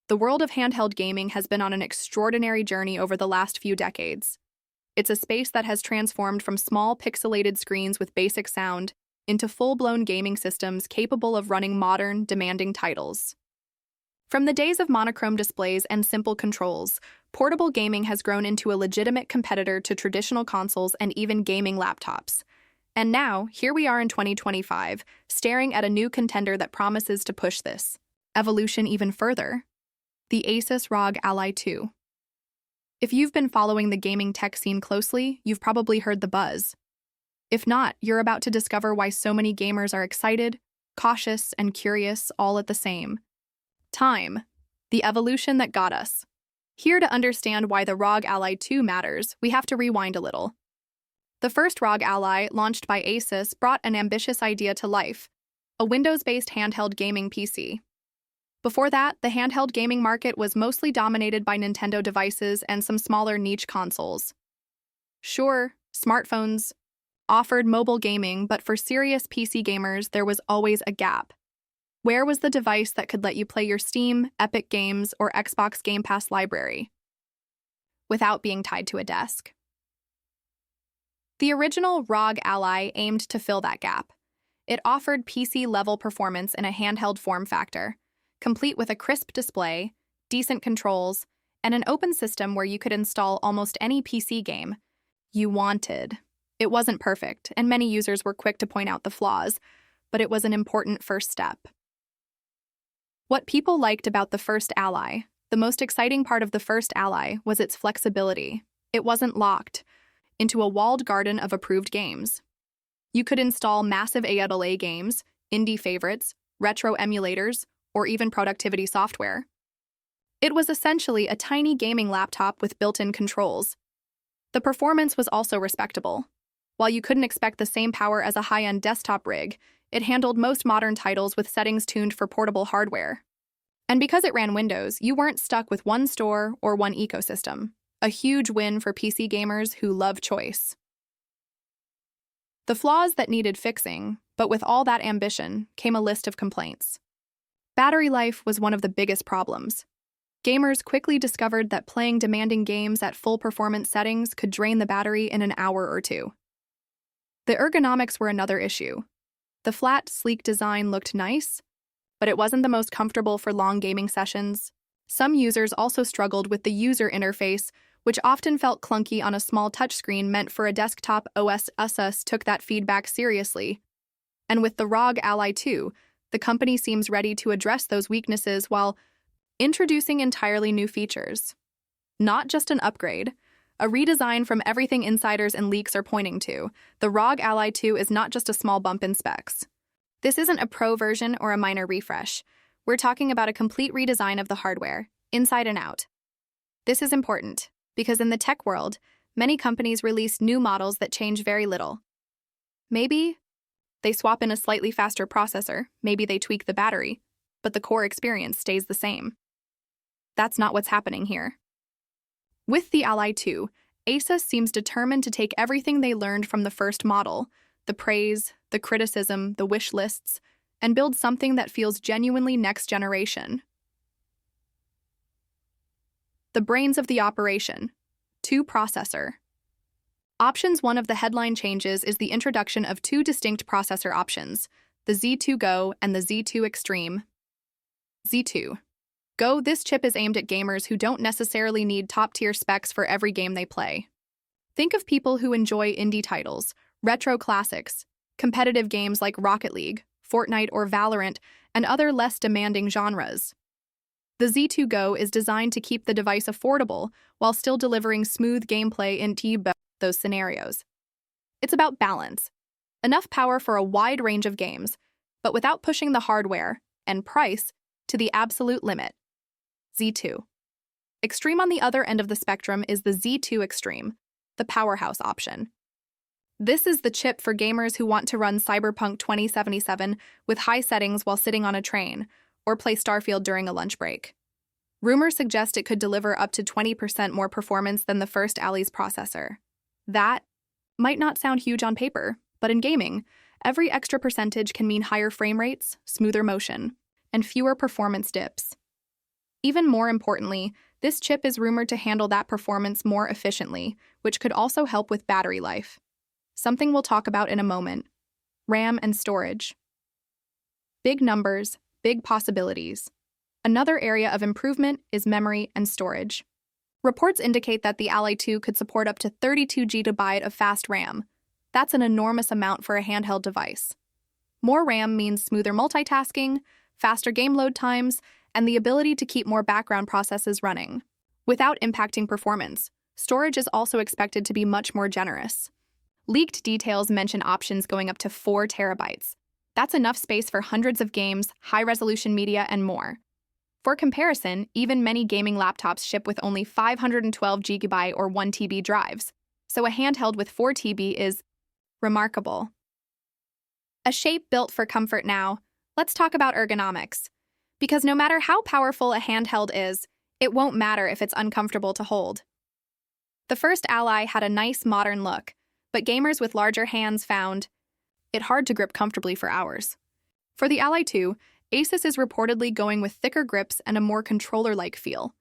The world of handheld gaming has been on an extraordinary journey over the last few decades. It's a space that has transformed from small pixelated screens with basic sound into full-blown gaming systems capable of running modern, demanding titles. From the days of monochrome displays and simple controls, portable gaming has grown into a legitimate competitor to traditional consoles and even gaming laptops. And now, here we are in 2025, staring at a new contender that promises to push this evolution even further: the ASUS ROG Ally 2. If you've been following the gaming tech scene closely, you've probably heard the buzz. If not, you're about to discover why so many gamers are excited, cautious, and curious all at the same time. The evolution that got us. Here to understand why the ROG Ally 2 matters, we have to rewind a little. The first ROG Ally, launched by ASUS, brought an ambitious idea to life: a Windows-based handheld gaming PC. Before that, the handheld gaming market was mostly dominated by Nintendo devices and some smaller niche consoles. Sure, smartphones offered mobile gaming, but for serious PC gamers, there was always a gap. Where was the device that could let you play your Steam, Epic Games, or Xbox Game Pass library without being tied to a desk? The original ROG Ally aimed to fill that gap. It offered PC-level performance in a handheld form factor, complete with a crisp display, decent controls, and an open system where you could install almost any PC game you wanted. It wasn't perfect, and many users were quick to point out the flaws, but it was an important first step. What people liked about the first Ally: the most exciting part of the first Ally was its flexibility. It wasn't locked into a walled garden of approved games. You could install massive AAA games, indie favorites, retro emulators, or even productivity software. It was essentially a tiny gaming laptop with built-in controls. The performance was also respectable. While you couldn't expect the same power as a high-end desktop rig, it handled most modern titles with settings tuned for portable hardware. And because it ran Windows, you weren't stuck with one store or one ecosystem. A huge win for PC gamers who love choice. The flaws that needed fixing, but with all that ambition, came a list of complaints. Battery life was one of the biggest problems. Gamers quickly discovered that playing demanding games at full performance settings could drain the battery in an hour or two. The ergonomics were another issue. The flat, sleek design looked nice, but it wasn't the most comfortable for long gaming sessions. Some users also struggled with the user interface, which often felt clunky on a small touchscreen meant for a desktop OS. ASUS took that feedback seriously. And with the ROG Ally 2, the company seems ready to address those weaknesses while introducing entirely new features. Not just an upgrade, a redesign from everything insiders and leaks are pointing to. The ROG Ally 2 is not just a small bump in specs. This isn't a pro version or a minor refresh. We're talking about a complete redesign of the hardware, inside and out. This is important, because in the tech world, many companies release new models that change very little. Maybe they swap in a slightly faster processor, maybe they tweak the battery, but the core experience stays the same. That's not what's happening here. With the Ally 2, ASUS seems determined to take everything they learned from the first model, the praise, the criticism, the wish lists, and build something that feels genuinely next generation. The brains of the operation: 2 processor. Options. One of the headline changes is the introduction of 2 distinct processor options, the Z2 Go and the Z2 Extreme. Z2 Go. This chip is aimed at gamers who don't necessarily need top-tier specs for every game they play. Think of people who enjoy indie titles, retro classics, competitive games like Rocket League, Fortnite, or Valorant, and other less demanding genres. The Z2 Go is designed to keep the device affordable while still delivering smooth gameplay in those scenarios. It's about balance. Enough power for a wide range of games, but without pushing the hardware and price to the absolute limit. Z2 Extreme. On the other end of the spectrum is the Z2 Extreme, the powerhouse option. This is the chip for gamers who want to run Cyberpunk 2077 with high settings while sitting on a train, or play Starfield during a lunch break. Rumors suggest it could deliver up to 20% more performance than the first Ally's processor. That might not sound huge on paper, but in gaming, every extra percentage can mean higher frame rates, smoother motion, and fewer performance dips. Even more importantly, this chip is rumored to handle that performance more efficiently, which could also help with battery life. Something we'll talk about in a moment. RAM and storage. Big numbers, big possibilities. Another area of improvement is memory and storage. Reports indicate that the Ally 2 could support up to 32 GB of fast RAM. That's an enormous amount for a handheld device. More RAM means smoother multitasking, faster game load times, and the ability to keep more background processes running. Without impacting performance, storage is also expected to be much more generous. Leaked details mention options going up to 4 terabytes. That's enough space for hundreds of games, high-resolution media, and more. For comparison, even many gaming laptops ship with only 512 GB or 1 TB drives, so a handheld with 4 TB is remarkable. A shape built for comfort now. Let's talk about ergonomics. Because no matter how powerful a handheld is, it won't matter if it's uncomfortable to hold. The first Ally had a nice modern look, but gamers with larger hands found it hard to grip comfortably for hours. For the Ally 2, ASUS is reportedly going with thicker grips and a more controller-like feel.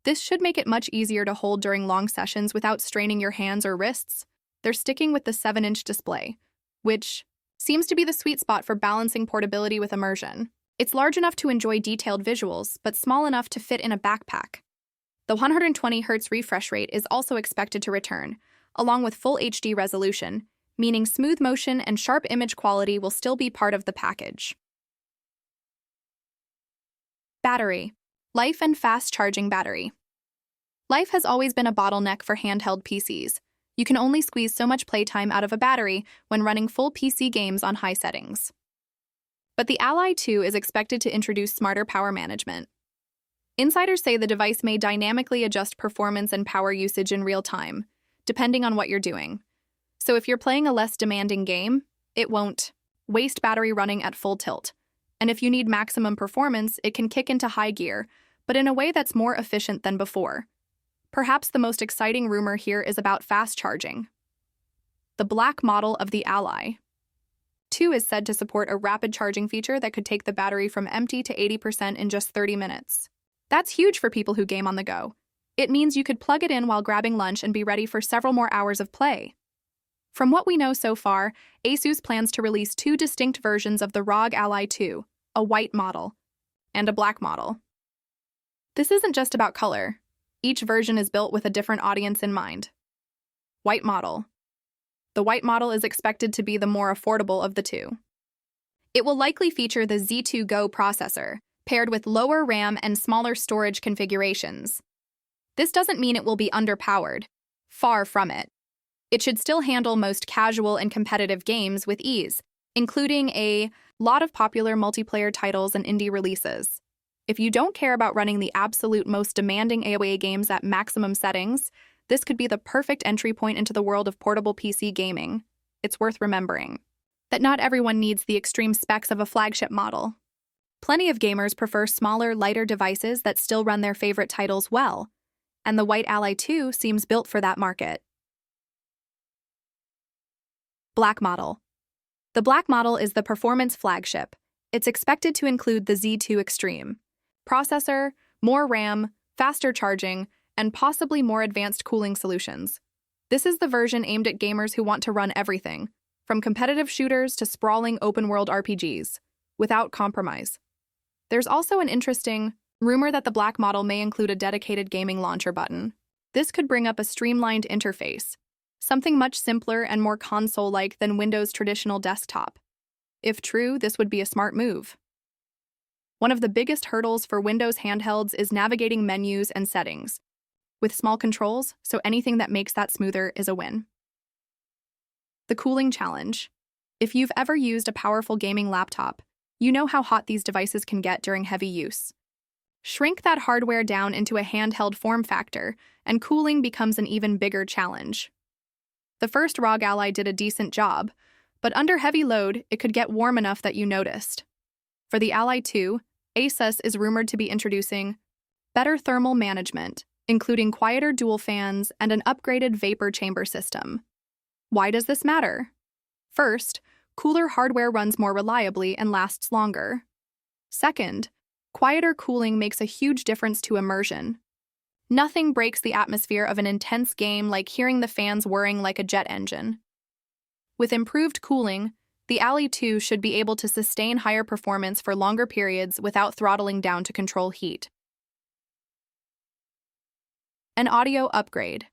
This should make it much easier to hold during long sessions without straining your hands or wrists. They're sticking with the 7-inch display, which seems to be the sweet spot for balancing portability with immersion. It's large enough to enjoy detailed visuals, but small enough to fit in a backpack. The 120Hz refresh rate is also expected to return, along with full HD resolution, meaning smooth motion and sharp image quality will still be part of the package. Battery. Life and fast charging battery. Life has always been a bottleneck for handheld PCs. You can only squeeze so much playtime out of a battery when running full PC games on high settings. But the Ally 2 is expected to introduce smarter power management. Insiders say the device may dynamically adjust performance and power usage in real time, depending on what you're doing. So if you're playing a less demanding game, it won't waste battery running at full tilt. And if you need maximum performance, it can kick into high gear, but in a way that's more efficient than before. Perhaps the most exciting rumor here is about fast charging. The black model of the Ally 2 is said to support a rapid charging feature that could take the battery from empty to 80% in just 30 minutes. That's huge for people who game on the go. It means you could plug it in while grabbing lunch and be ready for several more hours of play. From what we know so far, ASUS plans to release 2 distinct versions of the ROG Ally 2, a white model and a black model. This isn't just about color. Each version is built with a different audience in mind. White model. The white model is expected to be the more affordable of the two. It will likely feature the Z2 Go processor, paired with lower RAM and smaller storage configurations. This doesn't mean it will be underpowered. Far from it. It should still handle most casual and competitive games with ease, including a lot of popular multiplayer titles and indie releases. If you don't care about running the absolute most demanding AOA games at maximum settings, this could be the perfect entry point into the world of portable PC gaming. It's worth remembering that not everyone needs the extreme specs of a flagship model. Plenty of gamers prefer smaller, lighter devices that still run their favorite titles well, and the white Ally 2 seems built for that market. Black model. The black model is the performance flagship. It's expected to include the Z2 Extreme processor, more RAM, faster charging, and possibly more advanced cooling solutions. This is the version aimed at gamers who want to run everything, from competitive shooters to sprawling open-world RPGs, without compromise. There's also an interesting rumor that the black model may include a dedicated gaming launcher button. This could bring up a streamlined interface, something much simpler and more console-like than Windows' traditional desktop. If true, this would be a smart move. One of the biggest hurdles for Windows handhelds is navigating menus and settings, with small controls, so anything that makes that smoother is a win. The cooling challenge. If you've ever used a powerful gaming laptop, you know how hot these devices can get during heavy use. Shrink that hardware down into a handheld form factor, and cooling becomes an even bigger challenge. The first ROG Ally did a decent job, but under heavy load, it could get warm enough that you noticed. For the Ally 2, ASUS is rumored to be introducing better thermal management, including quieter dual fans and an upgraded vapor chamber system. Why does this matter? First, cooler hardware runs more reliably and lasts longer. Second, Quieter cooling makes a huge difference to immersion. Nothing breaks the atmosphere of an intense game like hearing the fans whirring like a jet engine. With improved cooling, the Ally 2 should be able to sustain higher performance for longer periods without throttling down to control heat. An audio upgrade.